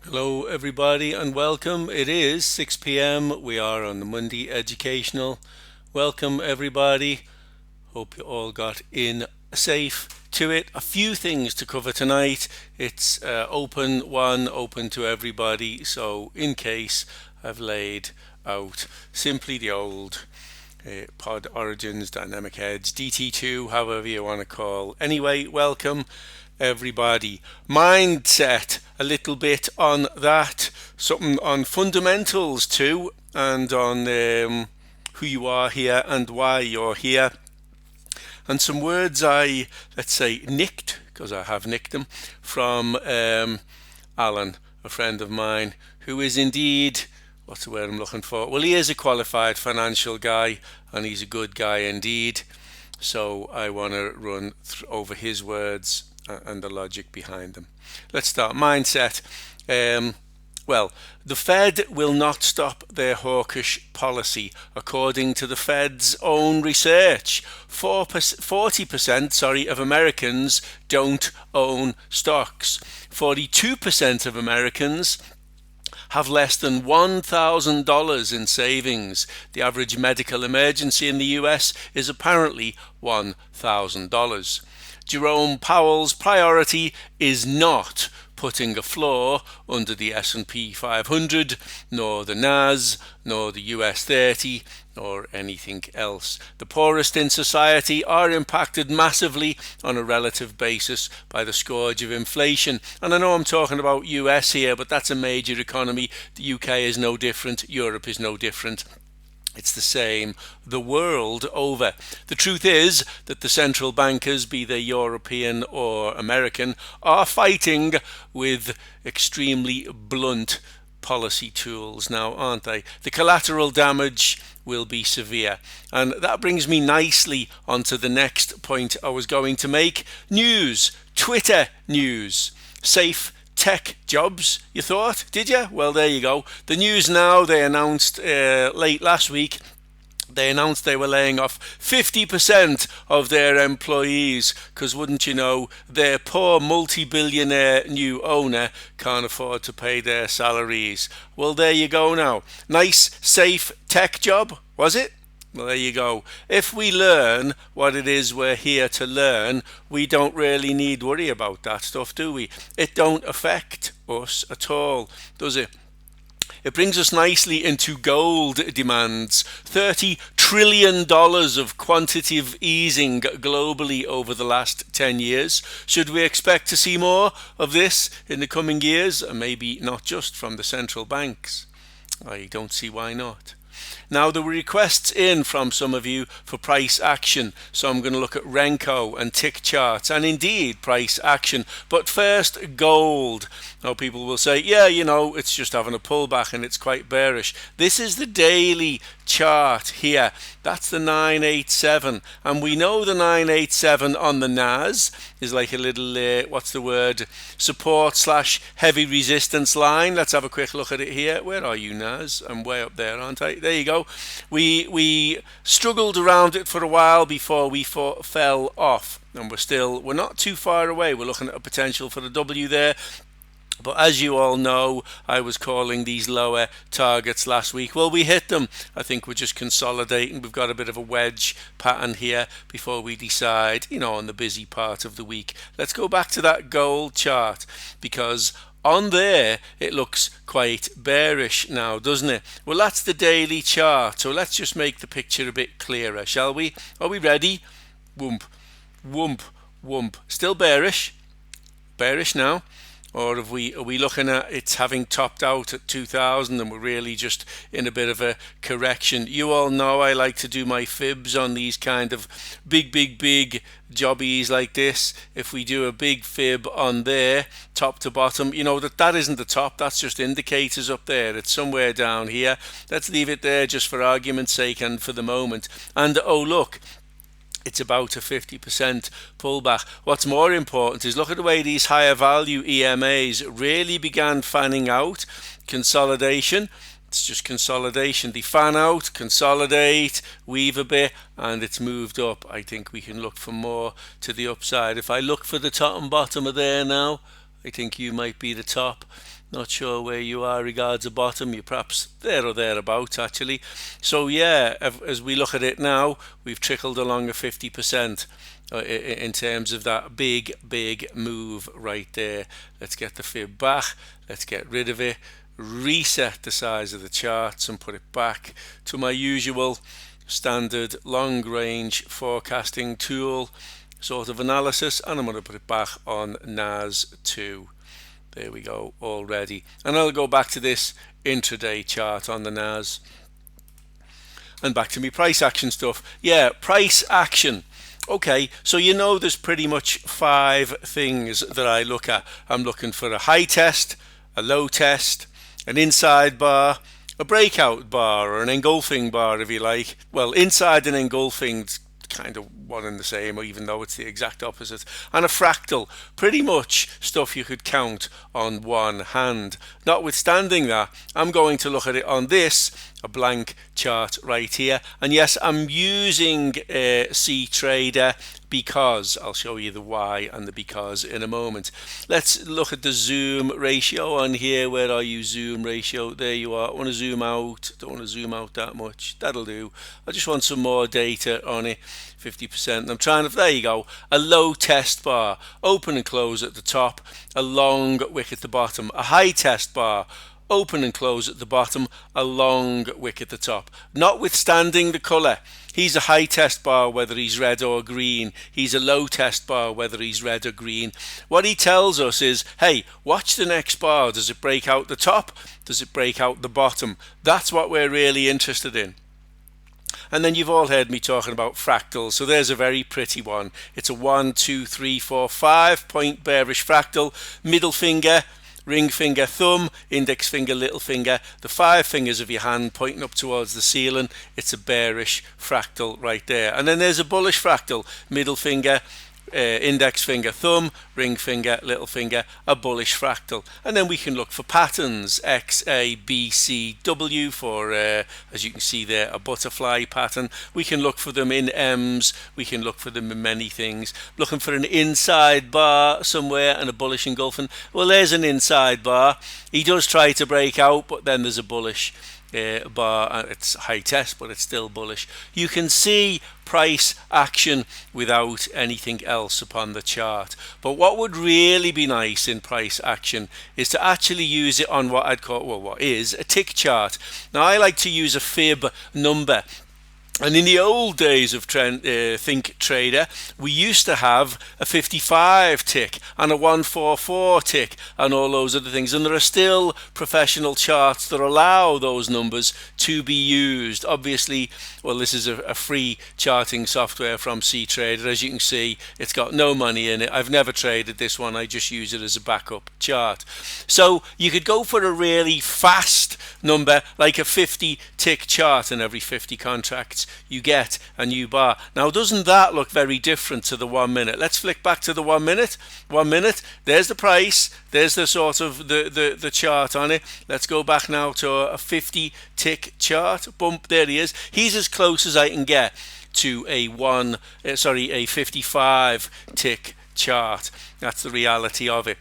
Hello, everybody, and welcome. It is 6 p.m. We are on the Monday Educational. Welcome, everybody. Hope you all got in safe to it. A few things to cover tonight. It's open to everybody. So, in case I've laid out simply the old pod origins, dynamic heads, DT2, however you want to call. Anyway, welcome everybody. Mindset, a little bit on that, something on fundamentals too, and on who you are here and why you're here, and some words let's say, nicked, because I have nicked them, from Alan, a friend of mine, who is indeed, what's the word I'm looking for? Well, he is a qualified financial guy, and he's a good guy indeed. So I want to run over his words and the logic behind them. Let's start. Mindset. Well, the Fed will not stop their hawkish policy, according to the Fed's own research. 40% of Americans don't own stocks. 42% of Americans have less than $1,000 in savings. The average medical emergency in the US is apparently $1,000. Jerome Powell's priority is not putting a floor under the S&P 500, nor the NAS, nor the US 30, or anything else. The poorest in society are impacted massively on a relative basis by the scourge of inflation. And I know I'm talking about US here, but that's a major economy. The UK is no different. Europe is no different. It's the same the world over. The truth is that the central bankers, be they European or American, are fighting with extremely blunt policy tools now, aren't they? The collateral damage will be severe. And that brings me nicely onto the next point I was going to make. News, Twitter news. Safe tech jobs, you thought, did you? Well, there you go. The news now, they announced late last week, they announced they were laying off 50% of their employees, because wouldn't you know, their poor multi-billionaire new owner can't afford to pay their salaries. Well, there you go now. Nice, safe tech job, was it? Well, there you go. If we learn what it is we're here to learn, we don't really need worry about that stuff, do we? It don't affect us at all, does it? It brings us nicely into gold demands. $30 trillion of quantitative easing globally over the last 10 years. Should we expect to see more of this in the coming years? And maybe not just from the central banks. I don't see why not. Now, there were requests in from some of you for price action, so I'm going to look at Renko and Tickcharts and indeed price action. But first, gold. Now, people will say, yeah, you know, it's just having a pullback and it's quite bearish. This is the daily chart here. That's the 987, and we know the 987 on the NAS is like a little, what's the word, support / heavy resistance line. Let's have a quick look at it here. Where are you, NAS? I'm way up there, aren't I? There you go. We struggled around it for a while before we fell off, and we're not too far away. We're looking at a potential for the W there. But as you all know, I was calling these lower targets last week. Well, we hit them. I think we're just consolidating. We've got a bit of a wedge pattern here before we decide, on the busy part of the week. Let's go back to that gold chart, because on there it looks quite bearish now, doesn't it? Well, that's the daily chart. So let's just make the picture a bit clearer, shall we? Are we ready? Whoomp, whoomp, whoomp. Still bearish. Bearish now. Or are we looking at it's having topped out at 2000 and we're really just in a bit of a correction? You all know I like to do my fibs on these kind of big jobbies like this. If we do a big fib on there, top to bottom, that isn't the top, that's just indicators up there. It's somewhere down here. Let's leave it there just for argument's sake and for the moment. And oh look, it's about a 50% pullback. What's more important is look at the way these higher value EMAs really began fanning out. Consolidation. It's just consolidation. They fan out, consolidate, weave a bit, and it's moved up. I think we can look for more to the upside. If I look for the top and bottom of there now, I think you might be the top. Not sure where you are regards the bottom. You're perhaps there or thereabouts actually. So yeah, as we look at it now, we've trickled along a 50% in terms of that big move right there. Let's get the fib back. Let's get rid of it. Reset the size of the charts and put it back to my usual standard long range forecasting tool sort of analysis, and I'm going to put it back on NAS 2. There we go, all ready. And I'll go back to this intraday chart on the NAS. And back to me price action stuff. Yeah, price action. Okay, so you know there's pretty much 5 things that I look at. I'm looking for a high test, a low test, an inside bar, a breakout bar, or an engulfing bar if you like. Well, inside and engulfing kind of one and the same, even though it's the exact opposite. And a fractal, pretty much stuff you could count on one hand. Notwithstanding that, I'm going to look at it on this, a blank chart right here. And yes, I'm using C Trader because I'll show you the why and the because in a moment. Let's look at the zoom ratio on here. Where are you, zoom ratio? There you are. I want to zoom out. Don't want to zoom out that much. That'll do. I just want some more data on it. 50%. I'm trying to, there you go, a low test bar, open and close at the top, a long wick at the bottom, a high test bar, open and close at the bottom, a long wick at the top. Notwithstanding the colour, he's a high test bar whether he's red or green, he's a low test bar whether he's red or green. What he tells us is, hey, watch the next bar. Does it break out the top? Does it break out the bottom? That's what we're really interested in. And then you've all heard me talking about fractals, so there's a very pretty one. It's a 1, 2, 3, 4, 5 point bearish fractal, middle finger, ring finger, thumb, index finger, little finger, the 5 fingers of your hand pointing up towards the ceiling. It's a bearish fractal right there. And then there's a bullish fractal, middle finger, index finger, thumb, ring finger, little finger, a bullish fractal. And then we can look for patterns, X, A, B, C, W for, as you can see there, a butterfly pattern. We can look for them in M's, we can look for them in many things. Looking for an inside bar somewhere and a bullish engulfing. Well, there's an inside bar. He does try to break out, but then there's a bullish bar. It's high test, but it's still bullish. You can see price action without anything else upon the chart. But what would really be nice in price action is to actually use it on what I'd call, well, what is a tick chart. Now, I like to use a fib number. And in the old days of Think Trader, we used to have a 55 tick and a 144 tick and all those other things. And there are still professional charts that allow those numbers to be used. Obviously, well, this is a free charting software from C Trader. As you can see, it's got no money in it. I've never traded this one. I just use it as a backup chart. So you could go for a really fast number, like a 50 tick chart, and every 50 contracts you get a new bar. Now, doesn't that look very different to the 1 minute? Let's flick back to the 1 minute. 1 minute, there's the price, there's the sort of the chart on it. Let's go back now to a 50 tick chart. Bump, there he is. He's as close as I can get to a 55 tick chart. That's the reality of it.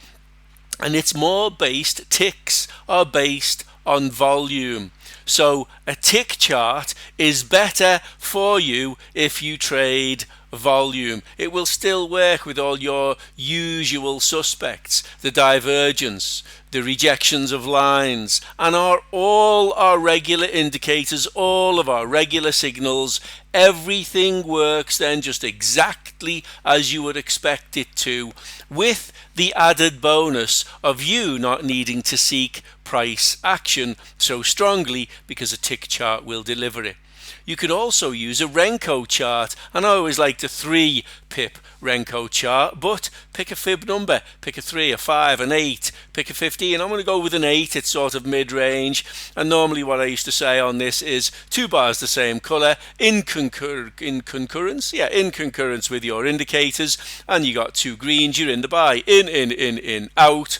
And it's more based, ticks are based on volume. So a tick chart is better for you if you trade volume. It will still work with all your usual suspects, the divergence, the rejections of lines, and all our regular indicators, all of our regular signals. Everything works then just exactly as you would expect it to, with the added bonus of you not needing to seek price action so strongly, because a tick chart will deliver it. You could also use a Renko chart, and I always like the 3 pip Renko chart, but pick a fib number, pick a 3, a 5, an 8, pick a 15. I'm going to go with an 8, it's sort of mid-range, and normally what I used to say on this is 2 bars the same colour, in concurrence with your indicators, and you got 2 greens, you're in the buy, in, out,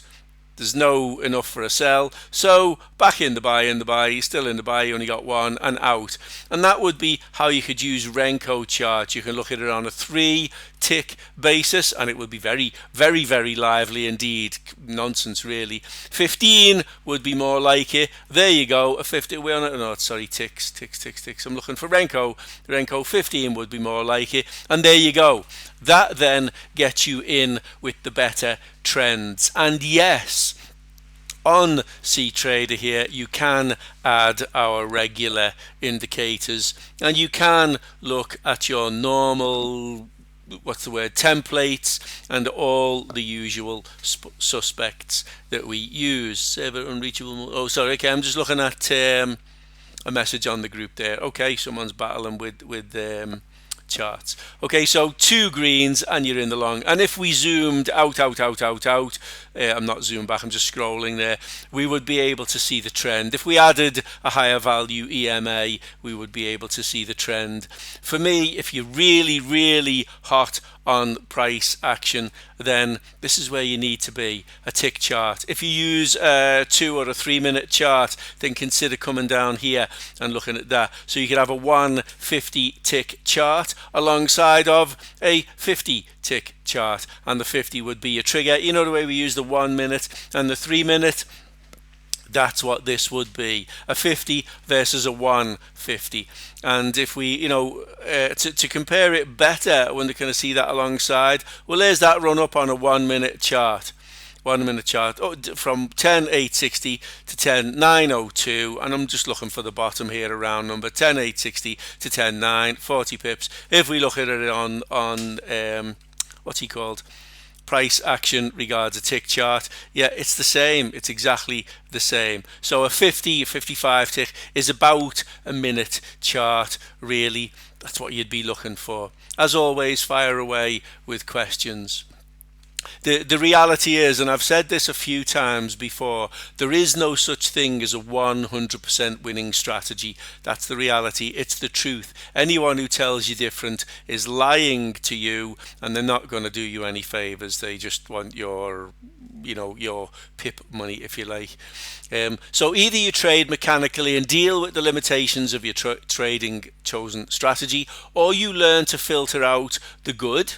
There's no enough for a sell. So back in the buy, still in the buy, you only got one and out. And that would be how you could use Renko charts. You can look at it on a 3-tick basis and it would be very, very, very lively indeed. Nonsense really. 15 would be more like it. There you go. A 50, we're on it. No, sorry, ticks. I'm looking for Renko. Renko 15 would be more like it. And there you go. That then gets you in with the better trends. And yes, on CTrader here you can add our regular indicators and you can look at your normal templates and all the usual suspects that we use. Server unreachable. Oh, sorry. Okay, I'm just looking at a message on the group there. Okay, someone's battling with charts. Okay, so 2 greens and you're in the long. And if we zoomed out, I'm not zoomed back, I'm just scrolling there, we would be able to see the trend. If we added a higher value EMA, we would be able to see the trend. For me, if you're really, really hot on price action, then this is where you need to be, a tick chart. If you use a 2 or a 3 minute chart, then consider coming down here and looking at that. So you could have a 150 tick chart alongside of a 50 tick chart, and the 50 would be your trigger. You know the way we use the 1 minute and the 3 minute? That's what this would be, a 50 versus a 150. And if we, to compare it better, when we're going to see that alongside, well, there's that run up on a 1 minute chart. 1 minute chart from 10,860 to 10,902, and I'm just looking for the bottom here, a round number, 10,860 to 10,9, 40 pips. If we look at it on what's he called? Price action regards a tick chart, yeah, it's the same. It's exactly the same. So a 50, 55 tick is about a minute chart, really. That's what you'd be looking for. As always, fire away with questions. The reality is, and I've said this a few times before, there is no such thing as a 100% winning strategy. That's the reality. It's the truth. Anyone who tells you different is lying to you, and they're not going to do you any favors. They just want your pip money, if you like. So either you trade mechanically and deal with the limitations of your trading chosen strategy, or you learn to filter out the good,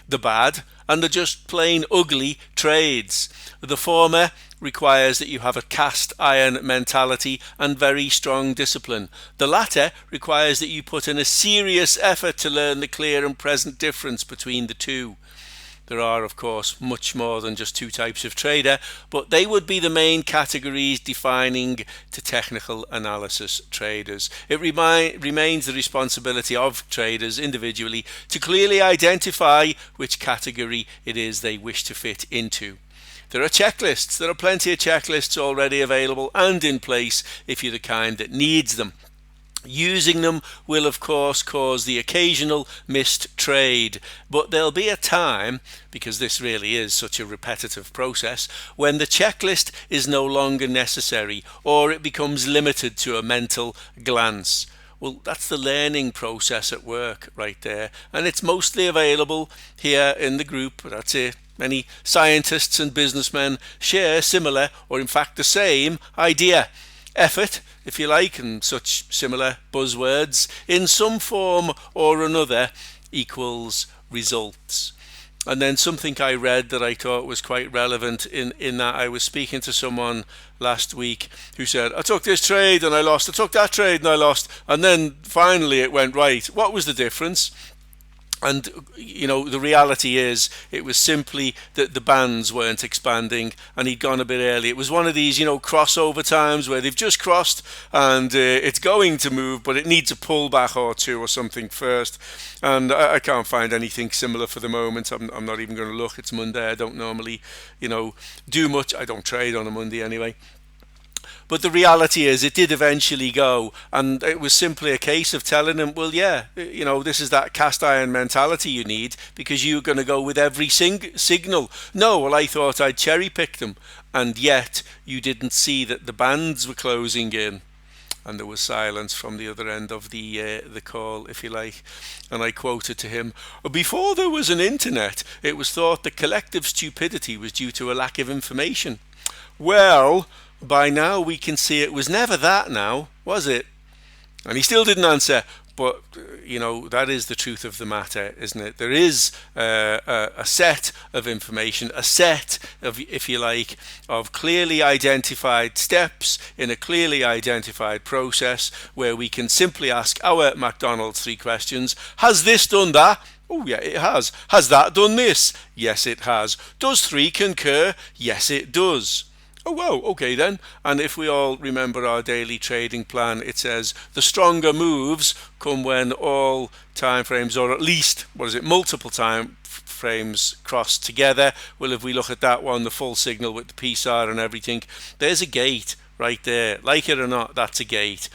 the bad, and the just plain ugly trades. The former requires that you have a cast iron mentality and very strong discipline. The latter requires that you put in a serious effort to learn the clear and present difference between the two. There are, of course, much more than just 2 types of trader, but they would be the main categories defining to technical analysis traders. It remains the responsibility of traders individually to clearly identify which category it is they wish to fit into. There are checklists. There are plenty of checklists already available and in place if you're the kind that needs them. Using them will, of course, cause the occasional missed trade, but there'll be a time, because this really is such a repetitive process, when the checklist is no longer necessary or it becomes limited to a mental glance. Well, that's the learning process at work right there, and it's mostly available here in the group. That's it. Many scientists and businessmen share similar, or in fact the same idea. Effort, if you like, and such similar buzzwords in some form or another equals results. And then something I read that I thought was quite relevant in that I was speaking to someone last week who said, I took this trade and I lost, I took that trade and I lost, and then finally it went right. What was the difference? And, the reality is it was simply that the bands weren't expanding and he'd gone a bit early. It was one of these, crossover times where they've just crossed and it's going to move, but it needs a pullback or 2 or something first. And I can't find anything similar for the moment. I'm not even going to look. It's Monday. I don't normally, do much. I don't trade on a Monday anyway. But the reality is it did eventually go, and it was simply a case of telling him, well, yeah, this is that cast iron mentality you need because you're going to go with every signal. No, well, I thought I'd cherry pick them, and yet you didn't see that the bands were closing in. And there was silence from the other end of the call, if you like. And I quoted to him, before there was an internet, it was thought that collective stupidity was due to a lack of information. Well, by now we can see it was never that now, was it? And he still didn't answer. But, that is the truth of the matter, isn't it? There is a set of information, a set of, if you like, of clearly identified steps in a clearly identified process where we can simply ask our McDonald's 3 questions. Has this done that? Oh, yeah, it has. Has that done this? Yes, it has. Does 3 concur? Yes, it does. Oh, wow, okay then. And if we all remember our daily trading plan, it says the stronger moves come when all time frames, or at least, multiple time frames cross together. Well, if we look at that one, the full signal with the PSAR and everything, there's a gate right there. Like it or not, that's a gate.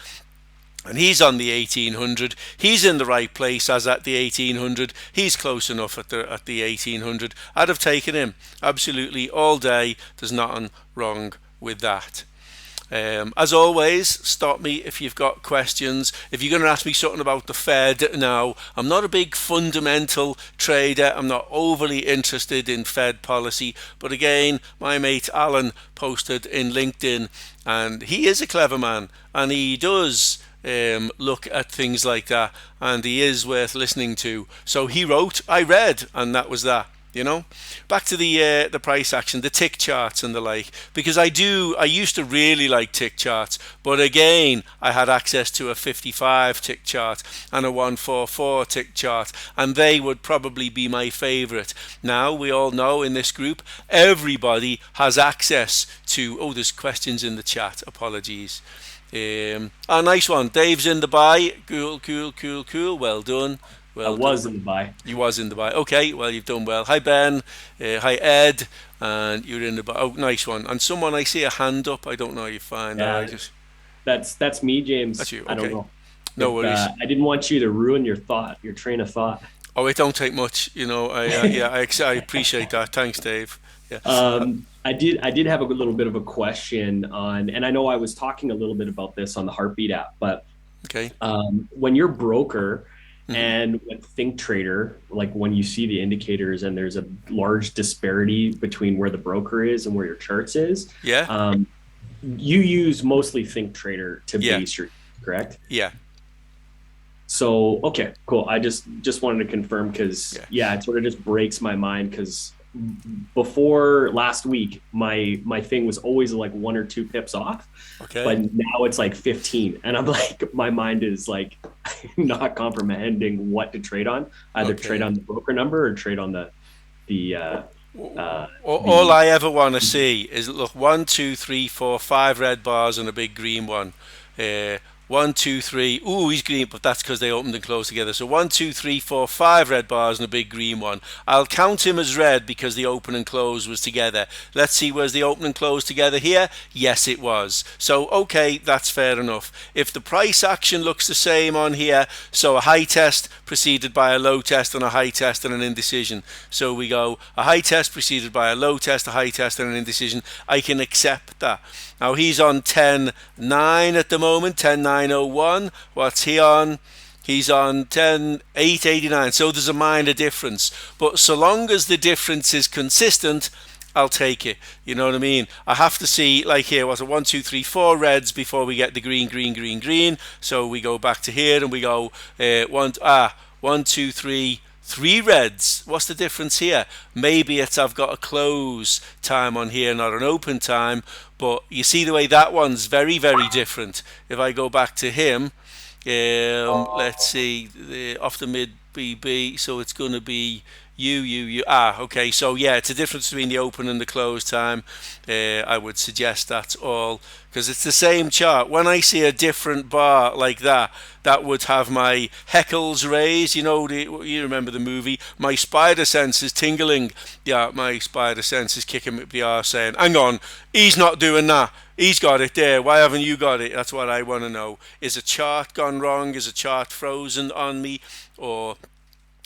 And he's on the 1800. He's in the right place as at the 1800. He's close enough at the 1800. I'd have taken him absolutely all day. There's nothing wrong with that. As always, stop me if you've got questions. If you're going to ask me something about the Fed now, I'm not a big fundamental trader. I'm not overly interested in Fed policy. But again, my mate Alan posted in LinkedIn, and he is a clever man, and he does look at things like that, and he is worth listening to. So he wrote, I read, and that was that. Back to the price action, the tick charts and the like, because I used to really like tick charts, but again I had access to a 55 tick chart and a 144 tick chart, and they would probably be my favorite. Now we all know in this group everybody has access to, there's questions in the chat, apologies. Nice one, Dave's in the buy. Cool, well done. I was in the buy. You was in the buy. Okay, well, you've done well. Hi, Ben. Hi, Ed. And you're in the buy. Oh, nice one. And someone, I see a hand up. I don't know how you find that. That's me, James. That's you. Okay. I don't know. No worries. I didn't want you to ruin your train of thought. Oh, it don't take much. I appreciate that. Thanks, Dave. Yeah. I did have a little bit of a question on, and I know I was talking a little bit about this on the Heartbeat app, but okay. When you're broker, and with Think Trader, like when you see the indicators and there's a large disparity between where the broker is and where your charts is, you use mostly Think Trader to base your, correct? Yeah. So, okay, cool. I just wanted to confirm because, it sort of just breaks my mind because before last week, my thing was always like 1 or 2 pips off. Okay. But now it's like 15. And I'm like, my mind is like not comprehending what to trade on. Either trade on the broker number or trade on all I ever want to see is, look, 1, 2, 3, 4, 5 red bars and a big green one. 1, 2, 3. Ooh, he's green, but that's because they opened and closed together. So 1, 2, 3, 4, 5 red bars and a big green one. I'll count him as red because the open and close was together. Let's see, was the open and close together here? Yes, it was. So, okay, that's fair enough. If the price action looks the same on here, so a high test preceded by a low test and a high test and an indecision. So we go a high test preceded by a low test, a high test and an indecision. I can accept that. Now he's on 10.9 at the moment, 10.901. What's he on? He's on 10.889. So there's a minor difference. But so long as the difference is consistent, I'll take it. You know what I mean? I have to see, like here, was it 1, 2, 3, 4 reds before we get the green. So we go back to here and we go 1, 2, 3. 3 reds. What's the difference here? Maybe it's I've got a close time on here, not an open time. But you see the way that one's very, very different. If I go back to him, let's see, off the mid BB, so it's going to be you. Okay, so yeah, it's a difference between the open and the close time. I would suggest that's all, because it's the same chart. When I see a different bar like that, that would have my heckles raised. You remember the movie? My spider sense is tingling. Yeah, my spider sense is kicking me up the arse saying, hang on, he's not doing that. He's got it there. Why haven't you got it? That's what I want to know. Is a chart gone wrong? Is a chart frozen on me? Or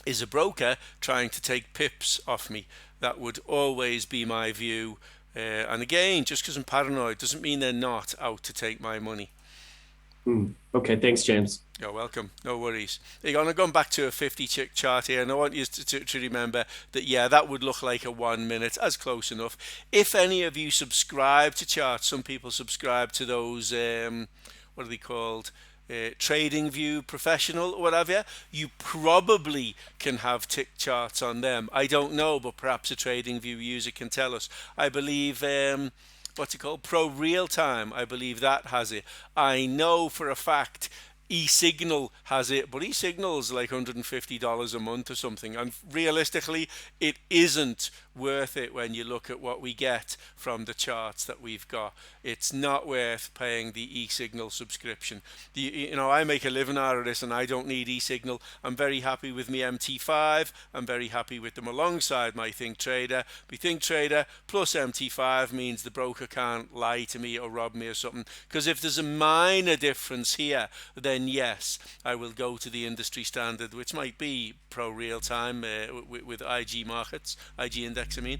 is a broker trying to take pips off me? That would always be my view. And again, just because I'm paranoid doesn't mean they're not out to take my money. Okay, thanks, James. You're welcome. No worries. You're going to go back to a 50 chick chart here, and I want you to remember that, yeah, that would look like a 1 minute, as close enough. If any of you subscribe to charts, some people subscribe to those, what are they called? Trading View Professional or whatever, you probably can have tick charts on them. I don't know, but perhaps a Trading View user can tell us. I believe what's it called? Pro Real Time. I believe that has it. I know for a fact eSignal has it, but eSignal's like $150 a month or something, and realistically it isn't worth it when you look at what we get from the charts that we've got. It's not worth paying the eSignal subscription. I make a living out of this and I don't need eSignal. I'm very happy with my MT5. I'm very happy with them alongside my Think Trader. My Think Trader plus MT5 means the broker can't lie to me or rob me or something, because if there's a minor difference here, then yes, I will go to the industry standard, which might be Pro Real Time with IG Markets, IG Index, I mean.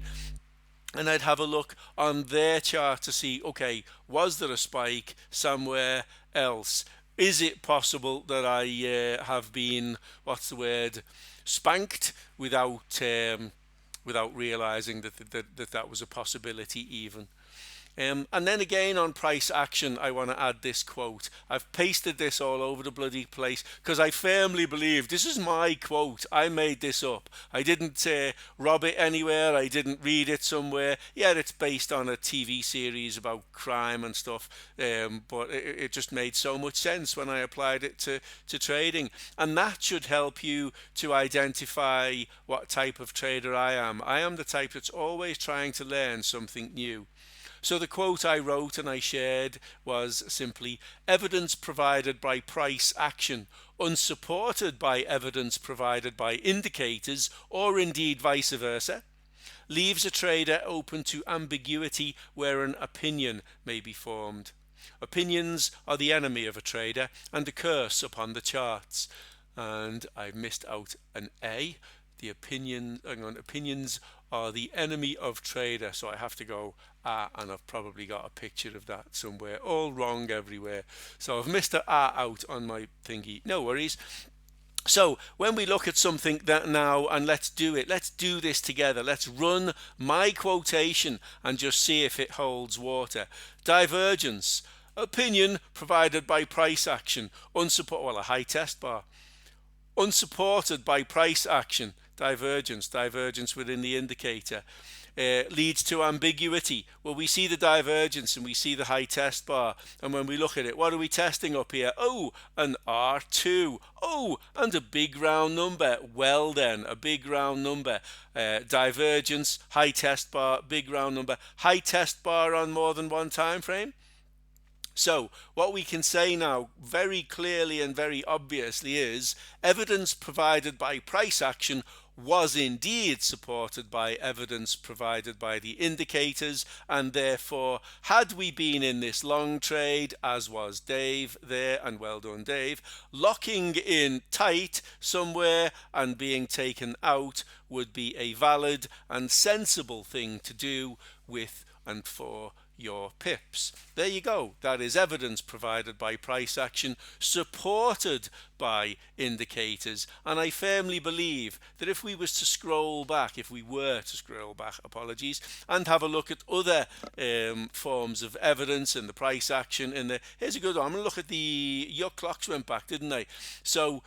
And I'd have a look on their chart to see, okay, was there a spike somewhere else? Is it possible that I have been, what's the word, spanked without realizing that was a possibility even? And then again on price action, I want to add this quote. I've pasted this all over the bloody place because I firmly believe this is my quote. I made this up. I didn't rob it anywhere. I didn't read it somewhere. Yeah, it's based on a TV series about crime and stuff, but it just made so much sense when I applied it to trading. And that should help you to identify what type of trader I am. I am the type that's always trying to learn something new. So the quote I wrote and I shared was simply, evidence provided by price action, unsupported by evidence provided by indicators, or indeed vice versa, leaves a trader open to ambiguity where an opinion may be formed. Opinions are the enemy of a trader and a curse upon the charts. And I missed out an A. Opinions are the enemy of trader. So I have to go and I've probably got a picture of that somewhere. All wrong everywhere. So I've missed an out on my thingy. No worries. So when we look at something that now, and let's do it, let's do this together. Let's run my quotation and just see if it holds water. Divergence. Opinion provided by price action. A high test bar. Unsupported by price action. Divergence within the indicator. Leads to ambiguity. Well, we see the divergence and we see the high test bar, and when we look at it, what are we testing up here? Oh, an R2. Oh, and a big round number. Well then, a big round number. Divergence, high test bar, big round number. High test bar on more than one time frame. So what we can say now very clearly and very obviously is evidence provided by price action was indeed supported by evidence provided by the indicators, and therefore had we been in this long trade, as was Dave there, and well done Dave, locking in tight somewhere and being taken out would be a valid and sensible thing to do with and for your pips. There you go. That is evidence provided by price action, supported by indicators. And I firmly believe that if we were to scroll back, apologies, and have a look at other forms of evidence and the price action in the, here's a good one. I'm going to look at your clocks went back, didn't they? So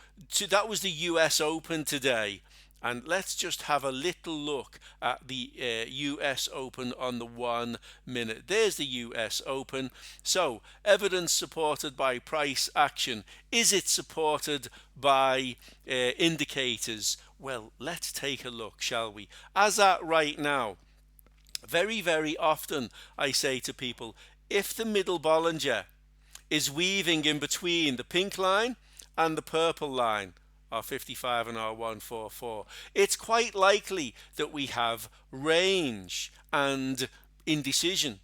that was the US Open today. And let's just have a little look at the US Open on the 1 minute. There's the US Open. So, evidence supported by price action. Is it supported by indicators? Well, let's take a look, shall we? As at right now, very, very often I say to people, if the middle Bollinger is weaving in between the pink line and the purple line, R55 and R144, it's quite likely that we have range and indecision.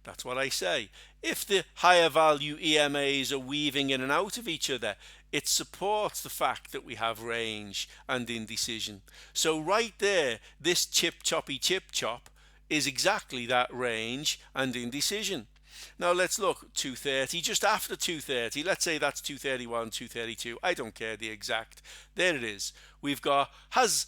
That's what I say. If the higher value EMAs are weaving in and out of each other, it supports the fact that we have range and indecision. So right there, this chip chop is exactly that range and indecision. Now let's look 230, just after 230. Let's say that's 231, 232. I don't care the exact. There it is. We've got, has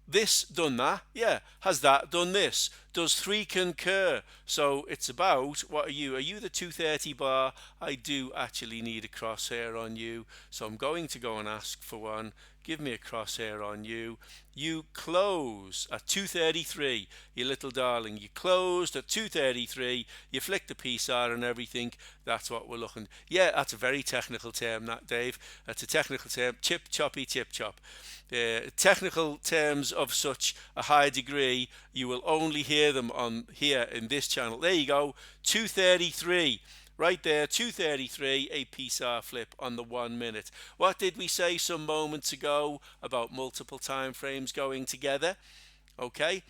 this done that? Yeah. Has that done this? Does 3 concur? So it's about, what are you? Are you the 230 bar? I do actually need a crosshair on you. So I'm going to go and ask for one. Give me a crosshair on you. You close at 233, you little darling. You closed at 233. You flicked the PCR and everything. That's what we're looking. Yeah, that's a very technical term, that, Dave. That's a technical term. Chip, choppy, chip, chop. Technical terms of such a high degree, you will only hear them on here in this channel. There you go, 233. Right there, 233, a PCR flip on the 1 minute. What did we say some moments ago about multiple time frames going together? Okay,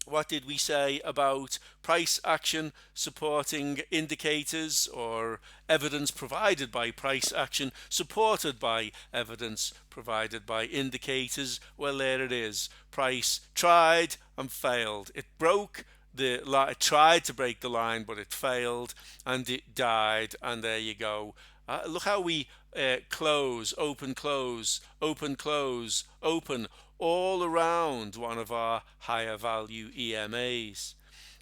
what did we say about price action supporting indicators, or evidence provided by price action supported by evidence provided by indicators? Well, there it is. Price tried and failed. It broke the line. It tried to break the line, but it failed and it died. And there you go. Look how we close, open, close, open, close, open, all around one of our higher value EMAs.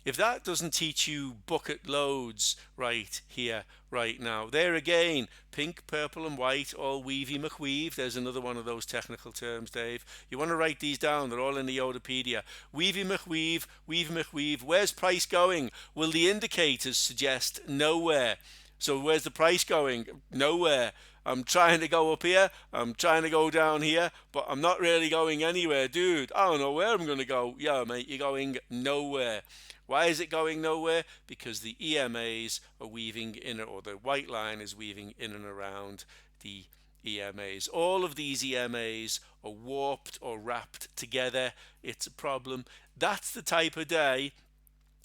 If that doesn't teach you bucket loads right here, right now, there again, pink, purple and white, all weavy McWeave. There's another one of those technical terms, Dave. You want to write these down, they're all in the Yodapedia. Weavy McWeave, weavy McWeave. Where's price going? Will the indicators suggest nowhere? So where's the price going? Nowhere. I'm trying to go up here, I'm trying to go down here, but I'm not really going anywhere, dude. I don't know where I'm going to go. Yeah, mate, you're going nowhere. Why is it going nowhere? Because the EMAs are weaving in, or the white line is weaving in and around the EMAs. All of these EMAs are warped or wrapped together. It's a problem. That's the type of day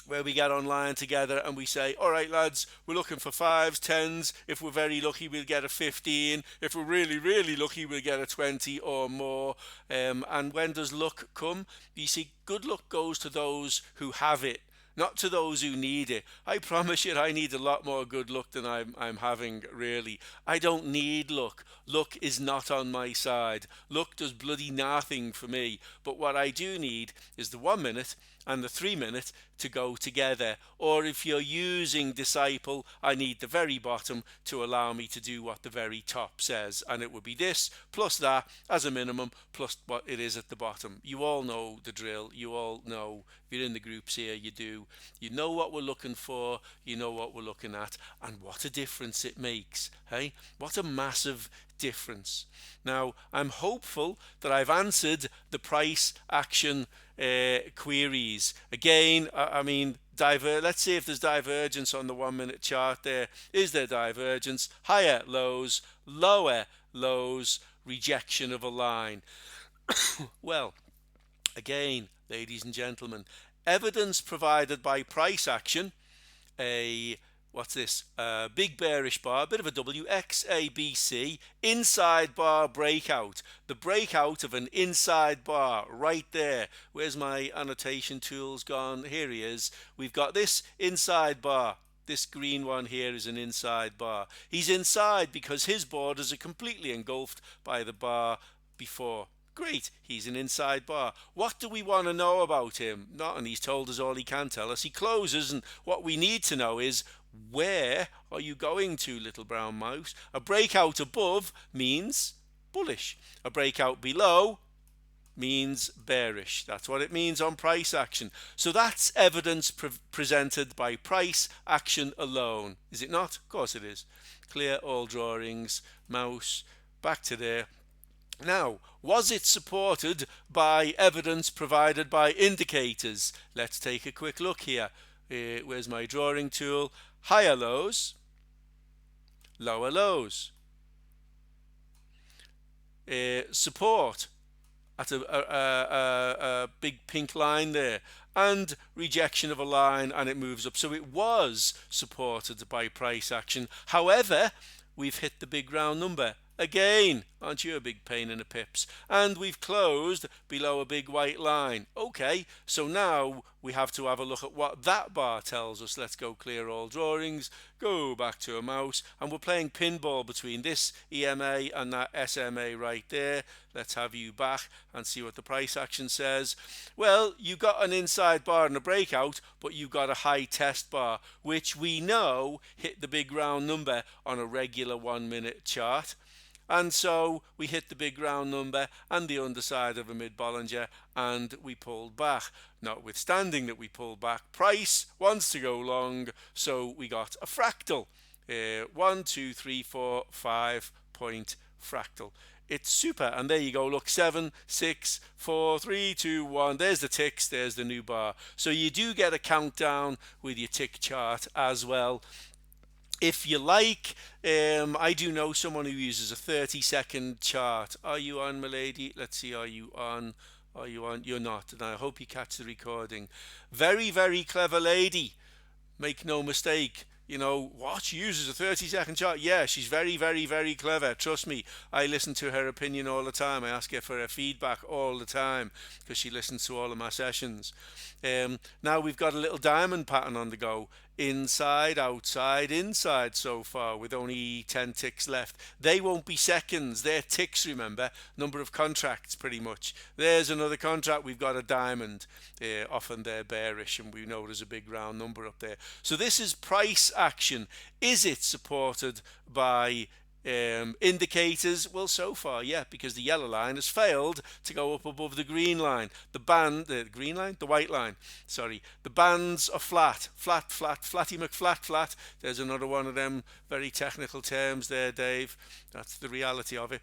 where we get online together and we say, all right, lads, we're looking for 5s, 10s. If we're very lucky, we'll get a 15. If we're really, really lucky, we'll get a 20 or more. And when does luck come? You see, good luck goes to those who have it, not to those who need it. I promise you, I need a lot more good luck than I'm having, really. I don't need luck. Luck is not on my side. Luck does bloody nothing for me. But what I do need is the 1 minute and the 3 minute to go together. Or if you're using Disciple, I need the very bottom to allow me to do what the very top says. And it would be this plus that as a minimum, plus what it is at the bottom. You all know the drill. You all know. If you're in the groups here, you do. You know what we're looking for. You know what we're looking at. And what a difference it makes. Hey, what a massive difference. Now, I'm hopeful that I've answered the price action queries. Again, I mean, let's see if there's divergence on the 1 minute chart there. Is there divergence? Higher lows, lower lows, rejection of a line. Well, again, ladies and gentlemen, evidence provided by price action, what's this? Big bearish bar, a bit of a W, XABC, inside bar breakout. The breakout of an inside bar right there. Where's my annotation tools gone? Here he is. We've got this inside bar. This green one here is an inside bar. He's inside because his borders are completely engulfed by the bar before. Great, he's an inside bar. What do we want to know about him? Not, and he's told us all he can tell us. He closes, and what we need to know is, where are you going to, little brown mouse? A breakout above means bullish. A breakout below means bearish. That's what it means on price action. So that's evidence presented by price action alone. Is it not? Of course it is. Clear all drawings. Mouse back to there. Now, was it supported by evidence provided by indicators? Let's take a quick look here. Where's my drawing tool? Higher lows, lower lows. Support at a big pink line there, and rejection of a line, and it moves up. So it was supported by price action. However, we've hit the big round number. again. Aren't you a big pain in the pips? And we've closed below a big white line. Okay, so now we have to have a look at what that bar tells us. Let's go clear all drawings, go back to a mouse, and we're playing pinball between this EMA and that SMA right there. Let's have you back and see what the price action says. Well, you got an inside bar and a breakout, but you got a high test bar, which we know hit the big round number on a regular 1 minute chart. And so we hit the big round number and the underside of a mid-Bollinger, and we pulled back. Notwithstanding that we pulled back, price wants to go long, so we got a fractal. 1, 2, 3, 4, 5-point fractal. It's super. And there you go. Look, 7, 6, 4, 3, 2, 1. There's the ticks. There's the new bar. So you do get a countdown with your tick chart as well. If you like, I do know someone who uses a 30-second chart. Are you on, milady? Let's see, are you on? Are you on? You're not, and I hope you catch the recording. Very, very clever lady. Make no mistake. You know, what? She uses a 30-second chart? Yeah, she's very, very, very clever. Trust me, I listen to her opinion all the time. I ask her for her feedback all the time because she listens to all of my sessions. Now we've got a little diamond pattern on the go. Inside, outside, inside so far with only 10 ticks left. They won't be seconds. They're ticks, remember. Number of contracts, pretty much. There's another contract. We've got a diamond. Often they're bearish, and we know there's a big round number up there. So this is price action. Is it supported by indicators? Well, so far, yeah, because the yellow line has failed to go up above the green line. The green line, the white line. Sorry, the bands are flat, flatty McFlat, flat. There's another one of them very technical terms there, Dave. That's the reality of it.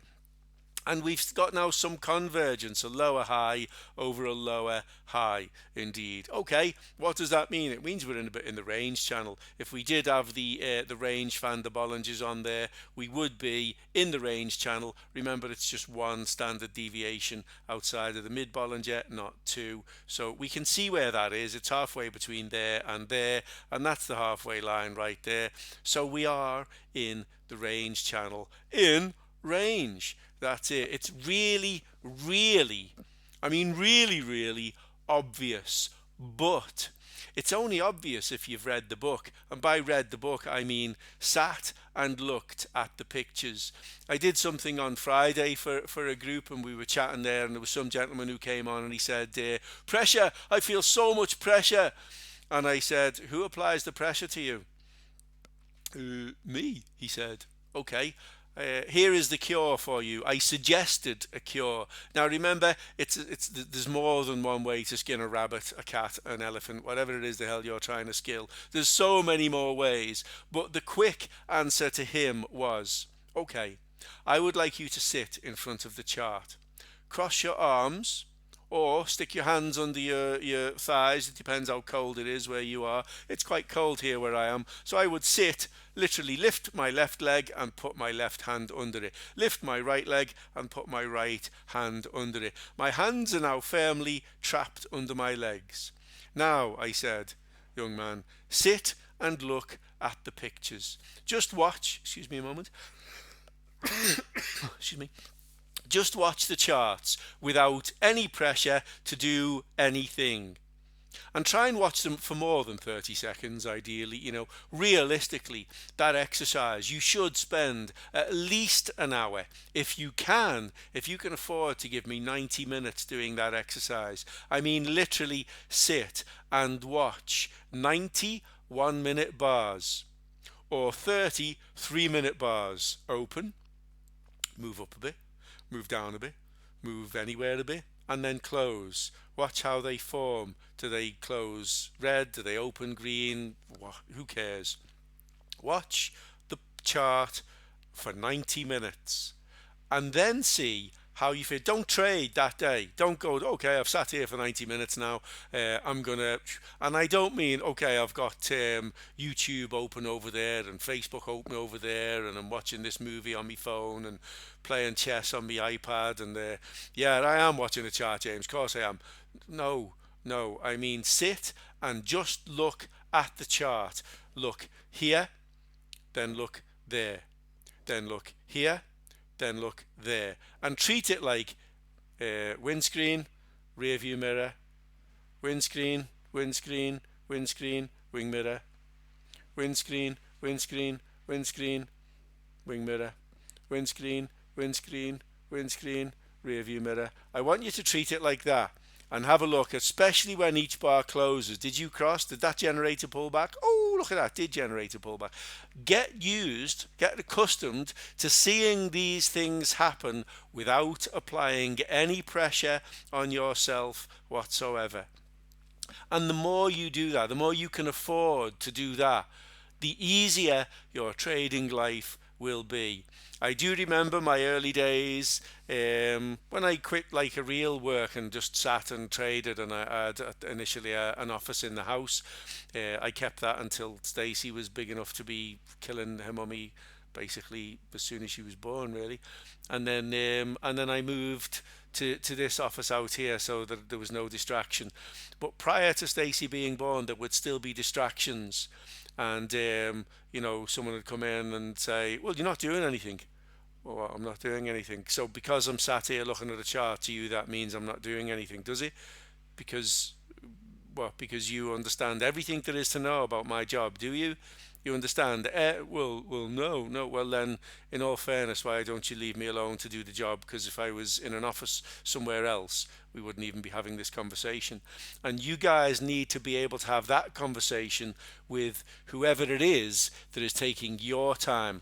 And we've got now some convergence, a lower high over a lower high indeed. Okay, what does that mean? It means we're in a bit in the range channel. If we did have the range Van der Bollingers on there, we would be in the range channel. Remember, it's just one standard deviation outside of the mid Bollinger, not two. So we can see where that is. It's halfway between there, and that's the halfway line right there. So we are in the range channel in range. That's it. It's really, really, I mean really, really obvious. But it's only obvious if you've read the book. And by read the book, I mean sat and looked at the pictures. I did something on Friday for a group, and we were chatting there, and there was some gentleman who came on and he said, pressure, I feel so much pressure. And I said, who applies the pressure to you? Me, he said. Okay. Here is the cure for you. I suggested a cure. Now remember, there's more than one way to skin a rabbit, a cat, an elephant, whatever it is the hell you're trying to skill. There's so many more ways. But the quick answer to him was, okay, I would like you to sit in front of the chart. Cross your arms, or stick your hands under your thighs. It depends how cold it is where you are. It's quite cold here where I am. So I would sit, literally lift my left leg and put my left hand under it. Lift my right leg and put my right hand under it. My hands are now firmly trapped under my legs. Now, I said, young man, sit and look at the pictures. Just watch. Excuse me a moment. Excuse me. Just watch the charts without any pressure to do anything. And try and watch them for more than 30 seconds, ideally. You know, realistically, that exercise, you should spend at least an hour. If you can afford to give me 90 minutes doing that exercise. I mean, literally sit and watch 90 1-minute bars or 30 3-minute bars. Open, move up a bit, move down a bit, move anywhere a bit, and then close. Watch how they form. Do they close red? Do they open green? Who cares? Watch the chart for 90 minutes and then see how you feel. Don't trade that day. Don't go, okay, I've sat here for 90 minutes now. I'm going to, and I don't mean, okay, I've got YouTube open over there and Facebook open over there, and I'm watching this movie on my phone and playing chess on my iPad. And yeah, I am watching a chart, James. Of course I am. No, I mean sit and just look at the chart. Look here, then look there, then look here, then look there. And treat it like windscreen, rear view mirror, windscreen, windscreen, windscreen, wing mirror, windscreen, windscreen, windscreen, wing mirror, windscreen, windscreen, windscreen, rear view mirror. I want you to treat it like that and have a look, especially when each bar closes. Did you cross? Did that generate a pullback? Oh, look at that, did generate a pullback. Get accustomed to seeing these things happen without applying any pressure on yourself whatsoever. And the more you do that, the more you can afford to do that, the easier your trading life will be. I do remember my early days when I quit like a real work and just sat and traded, and I had initially an office in the house. I kept that until Stacey was big enough to be killing her mummy basically as soon as she was born, really. And then I moved to this office out here so that there was no distraction. But prior to Stacey being born, there would still be distractions. And someone would come in and say, well, you're not doing anything. Well, I'm not doing anything. So because I'm sat here looking at a chart, to you that means I'm not doing anything, does it? Because because you understand everything there is to know about my job, do you? You understand? Well, no, no. Well, then, in all fairness, why don't you leave me alone to do the job? Because if I was in an office somewhere else, we wouldn't even be having this conversation. And you guys need to be able to have that conversation with whoever it is that is taking your time.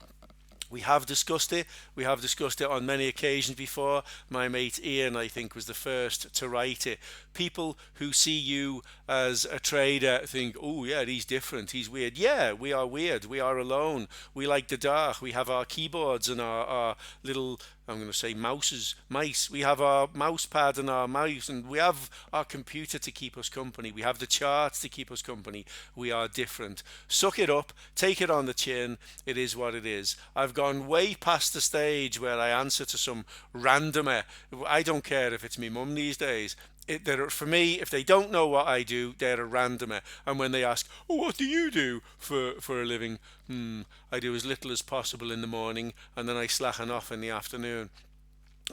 We have discussed it. We have discussed it on many occasions before. My mate Ian, I think, was the first to write it. People who see you as a trader think, oh, yeah, he's different. He's weird. Yeah, we are weird. We are alone. We like the dark. We have our keyboards and our little, I'm going to say mice. We have our mouse pad and our mouse, and we have our computer to keep us company. We have the charts to keep us company. We are different. Suck it up. Take it on the chin. It is what it is. I've gone way past the stage where I answer to some randomer. I don't care if it's me mum these days. For me, if they don't know what I do, they're a randomer. And when they ask, oh, what do you do for a living? I do as little as possible in the morning, and then I slacken off in the afternoon.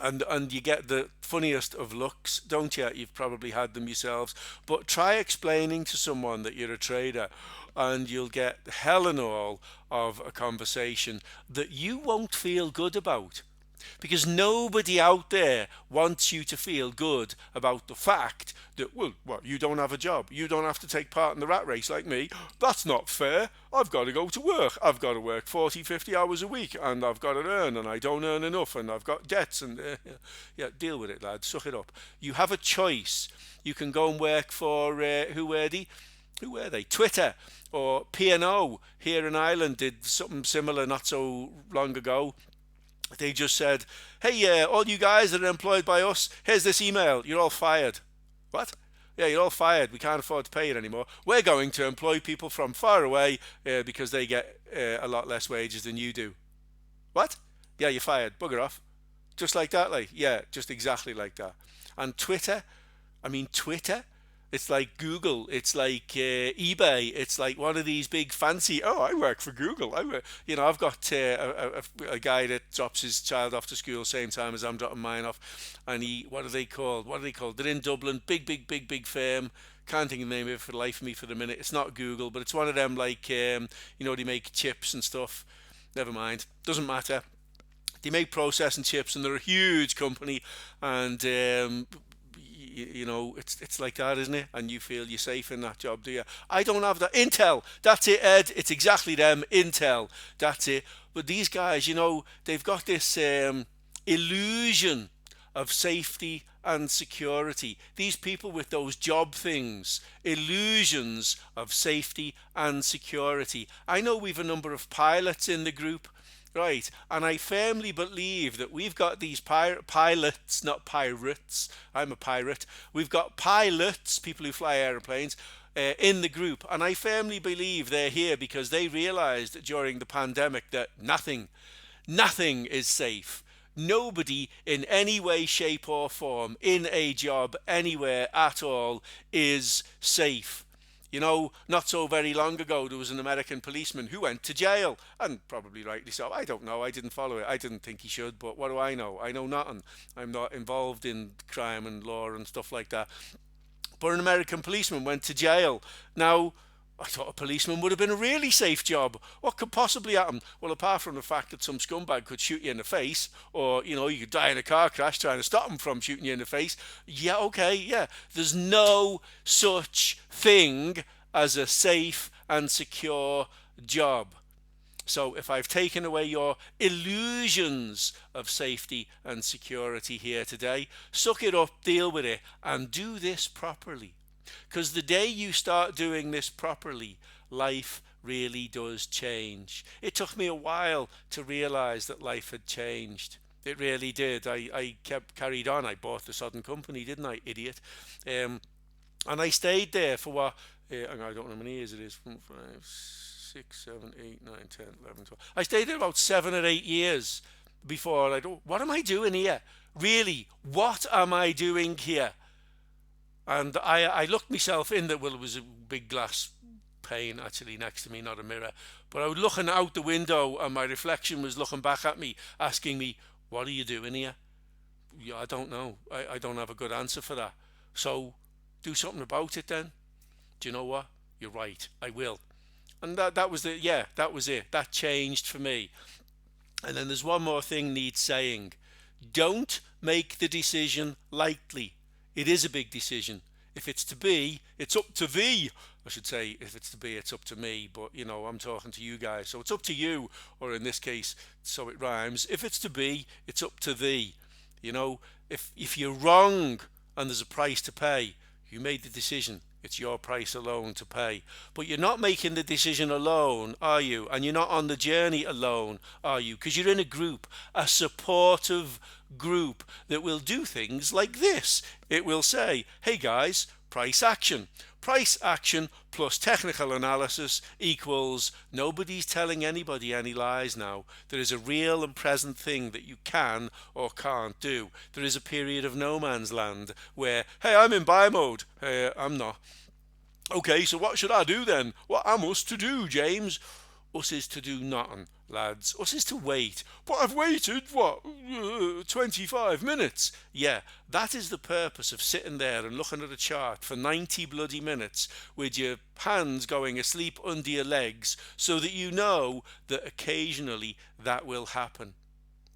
And you get the funniest of looks, don't you? You've probably had them yourselves. But try explaining to someone that you're a trader, and you'll get hell and all of a conversation that you won't feel good about. Because nobody out there wants you to feel good about the fact that, well, what, you don't have a job. You don't have to take part in the rat race like me. That's not fair. I've got to go to work. I've got to work 40, 50 hours a week, and I've got to earn, and I don't earn enough, and I've got debts. And yeah, deal with it, lad. Suck it up. You have a choice. You can go and work for, who were they? Twitter or P&O here in Ireland did something similar not so long ago. They just said, hey, all you guys that are employed by us, here's this email. You're all fired. What? Yeah, you're all fired. We can't afford to pay it anymore. We're going to employ people from far away because they get a lot less wages than you do. What? Yeah, you're fired. Bugger off. Just like that, like, yeah, just exactly like that. And Twitter, Twitter, it's like Google, it's like eBay, it's like one of these big fancy. Oh, I work for Google. I've got a guy that drops his child off to school same time as I'm dropping mine off, and what are they called? They're in Dublin, big firm. Can't think of the name of it for the life of me for the minute. It's not Google, but it's one of them like they make chips and stuff. Never mind, doesn't matter. They make processing chips, and they're a huge company, and it's like that, isn't it? And you feel you're safe in that job, do you? I don't have that. Intel, that's it, Ed. It's exactly them. Intel, that's it. But these guys, they've got this illusion of safety and security. These people with those job things, illusions of safety and security. I know we've a number of pilots in the group. Right, and I firmly believe that we've got these pilots, not pirates. I'm a pirate. We've got pilots, people who fly aeroplanes, in the group, and I firmly believe they're here because they realised during the pandemic that nothing is safe. Nobody in any way, shape, or form in a job anywhere at all is safe. Not so very long ago, there was an American policeman who went to jail, and probably rightly so. I don't know. I didn't follow it. I didn't think he should, but what do I know? I know nothing. I'm not involved in crime and law and stuff like that. But an American policeman went to jail. Now, I thought a policeman would have been a really safe job. What could possibly happen? Well, apart from the fact that some scumbag could shoot you in the face, or, you could die in a car crash trying to stop him from shooting you in the face. Yeah, okay, yeah. There's no such thing as a safe and secure job. So if I've taken away your illusions of safety and security here today, suck it up, deal with it, and do this properly. Because the day you start doing this properly, life really does change. It took me a while to realize that life had changed. It really did. I kept carried on. I bought the sodden company, didn't I, idiot? And I stayed there for what? I don't know how many years it is. 5, 6, 7, 8, 9, 10, 11, 12. I stayed there about 7 or 8 years before I do. What am I doing here? Really, what am I doing here? And I looked myself in the, well, it was a big glass pane actually next to me, not a mirror. But I was looking out the window and my reflection was looking back at me, asking me, what are you doing here? Yeah, I don't know. I don't have a good answer for that. So do something about it then. Do you know what? You're right. I will. And that was that was it. That changed for me. And then there's one more thing needs saying. Don't make the decision lightly. It is a big decision. If it's to be, it's up to thee. I should say, if it's to be, it's up to me. But, I'm talking to you guys. So it's up to you, or in this case, so it rhymes. If it's to be, it's up to thee. If you're wrong and there's a price to pay, you made the decision. It's your price alone to pay. But you're not making the decision alone, are you? And you're not on the journey alone, are you? Because you're in a group, a supportive group that will do things like this. It will say, hey guys, price action. Price action plus technical analysis equals nobody's telling anybody any lies now. There is a real and present thing that you can or can't do. There is a period of no man's land where, hey, I'm in buy mode. Hey, I'm not. Okay, so what should I do then? What am us to do, James? Us is to do nothing, lads. Us is to wait. But I've waited, 25 minutes? Yeah, that is the purpose of sitting there and looking at a chart for 90 bloody minutes with your hands going asleep under your legs so that you know that occasionally that will happen.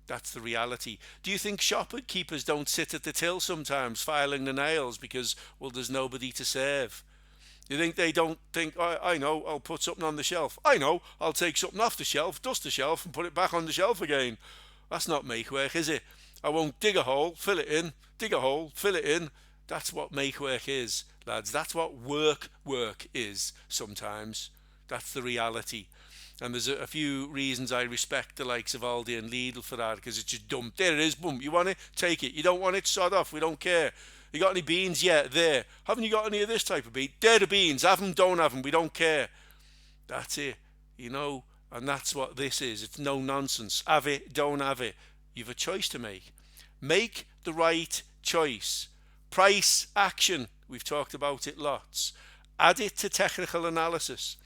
That's the reality. Do you think shopkeepers don't sit at the till sometimes filing the nails because, well, there's nobody to serve? You think they don't think, I know, I'll put something on the shelf. I know, I'll take something off the shelf, dust the shelf and put it back on the shelf again. That's not make work, is it? I won't dig a hole, fill it in, dig a hole, fill it in. That's what make work is, lads. That's what work is sometimes. That's the reality. And there's a few reasons I respect the likes of Aldi and Lidl for that, because it's just dumb. There it is, boom. You want it? Take it. You don't want it? Sod off. We don't care. You got any beans? Yeah, there. Haven't you got any of this type of bean? They're the beans. Have them, don't have them. We don't care. That's it. And that's what this is. It's no nonsense. Have it, don't have it. You've a choice to make. Make the right choice. Price action. We've talked about it lots. Add it to technical analysis.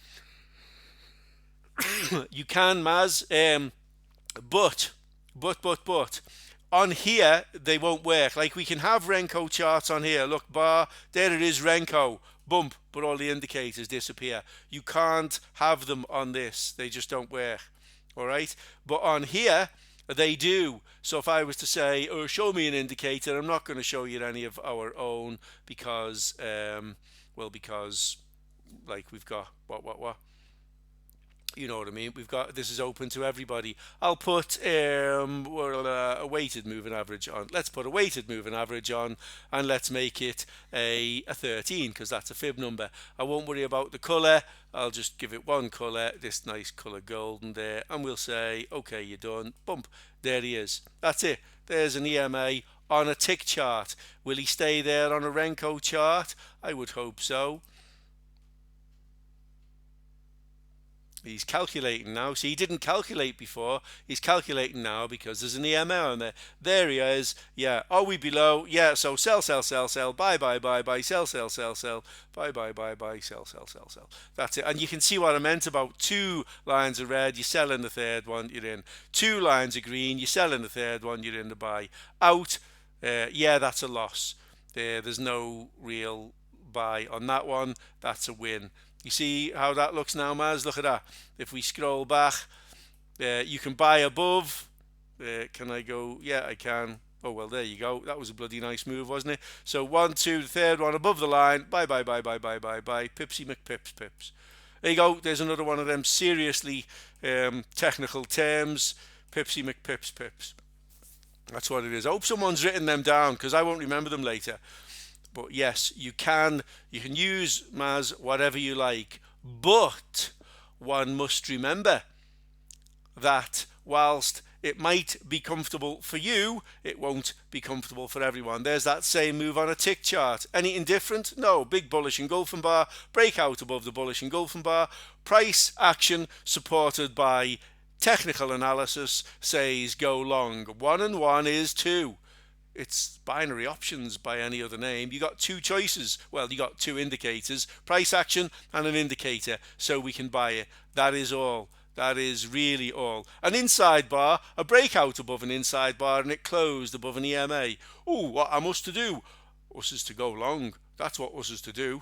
You can, Maz, but on here they won't work. Like, we can have Renko charts on here. Look, there it is, Renko, bump, but all the indicators disappear. You can't have them on this. They just don't work. All right, but on here they do. So if I was to say, oh, show me an indicator, I'm not going to show you any of our own because because like we've got what you know what I mean. We've got, this is open to everybody. I'll put a weighted moving average on. Let's put a weighted moving average on, and let's make it a 13 because that's a fib number. I won't worry about the colour. I'll just give it one colour, this nice colour golden there, and we'll say, okay, you're done. Bump. There he is. That's it. There's an EMA on a tick chart. Will he stay there on a Renko chart? I would hope so. He's calculating now. See, he didn't calculate before. He's calculating now because there's an EMA on there. There he is. Yeah. Are we below? Yeah. So sell, sell, sell, sell. Buy, buy, buy, buy. Sell, sell, sell, sell. Buy, buy, buy, buy. Sell, sell, sell, sell. That's it. And you can see what I meant about 2 lines of red. You sell in the third one. You're in. 2 lines of green. You sell in the third one. You're in the buy. Out. Yeah, that's a loss. There's no real buy on that one. That's a win. You see how that looks now, Maz? Look at that. If we scroll back, you can buy above. Can I go? Yeah, I can. Oh, well, there you go. That was a bloody nice move, wasn't it? So 1, 2, the third one above the line. Buy, buy, buy, buy, buy, buy, buy. Pipsy McPips, pips. There you go. There's another one of them seriously technical terms. Pipsy McPips, pips. That's what it is. I hope someone's written them down because I won't remember them later. But yes, you can use Maz whatever you like, but one must remember that whilst it might be comfortable for you, it won't be comfortable for everyone. There's that same move on a tick chart. Anything different? No. Big bullish engulfing bar, breakout above the bullish engulfing bar, price action supported by technical analysis says go long. 1 and 1 is 2. It's binary options by any other name. You got 2 choices. Well, you got 2 indicators, price action and an indicator, so we can buy it. That is all. That is really all. An inside bar, a breakout above an inside bar, and it closed above an EMA. Oh, what am us to do? Us is to go long. That's what us is to do.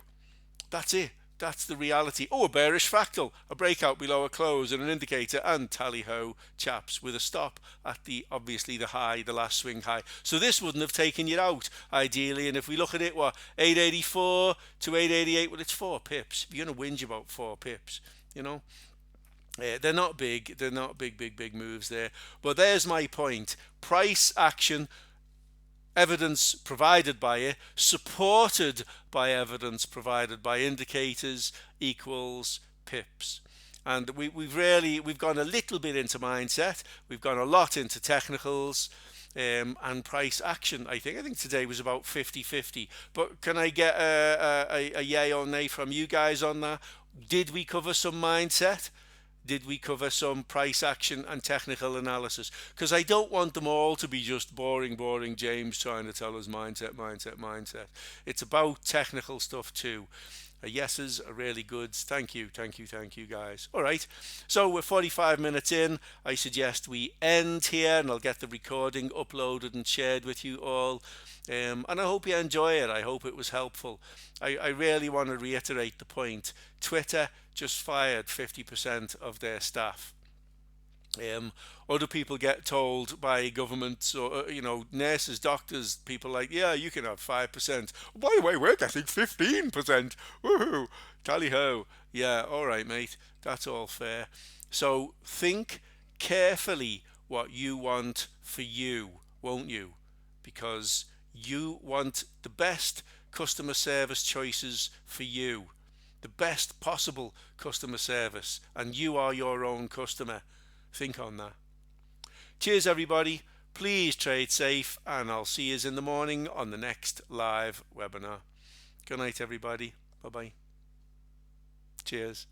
That's it. That's the reality. Oh, a bearish fractal, a breakout below a close and an indicator, and tally ho, chaps, with a stop at obviously the high, the last swing high. So this wouldn't have taken you out ideally. And if we look at it, what, 884 to 888, well, it's 4 pips. You're going to whinge about 4 pips, you know. They're not big. They're not big moves there. But there's my point. Price action, evidence provided by it, supported by evidence provided by indicators, equals pips. And we've gone a little bit into mindset. We've gone a lot into technicals. And price action. I think today was about 50-50. But can I get a yay or nay from you guys on that? Did we cover some mindset? Did we cover some price action and technical analysis? Because I don't want them all to be just boring James trying to tell us mindset. It's about technical stuff too. Yeses are really good. Thank you guys. All right, so we're 45 minutes in. I suggest we end here, and I'll get the recording uploaded and shared with you all. And I hope you enjoy it. I hope it was helpful. I really want to reiterate the point. Twitter just fired 50% of their staff. Other people get told by governments or nurses, doctors, people like, yeah, you can have 5%. By the way, we're getting 15%. Woohoo! Tally ho! Yeah, all right, mate. That's all fair. So think carefully what you want for you, won't you? Because you want the best customer service choices for you, the best possible customer service, and you are your own customer. Think on that. Cheers, everybody. Please trade safe, and I'll see you in the morning on the next live webinar. Good night, everybody. Bye-bye. Cheers.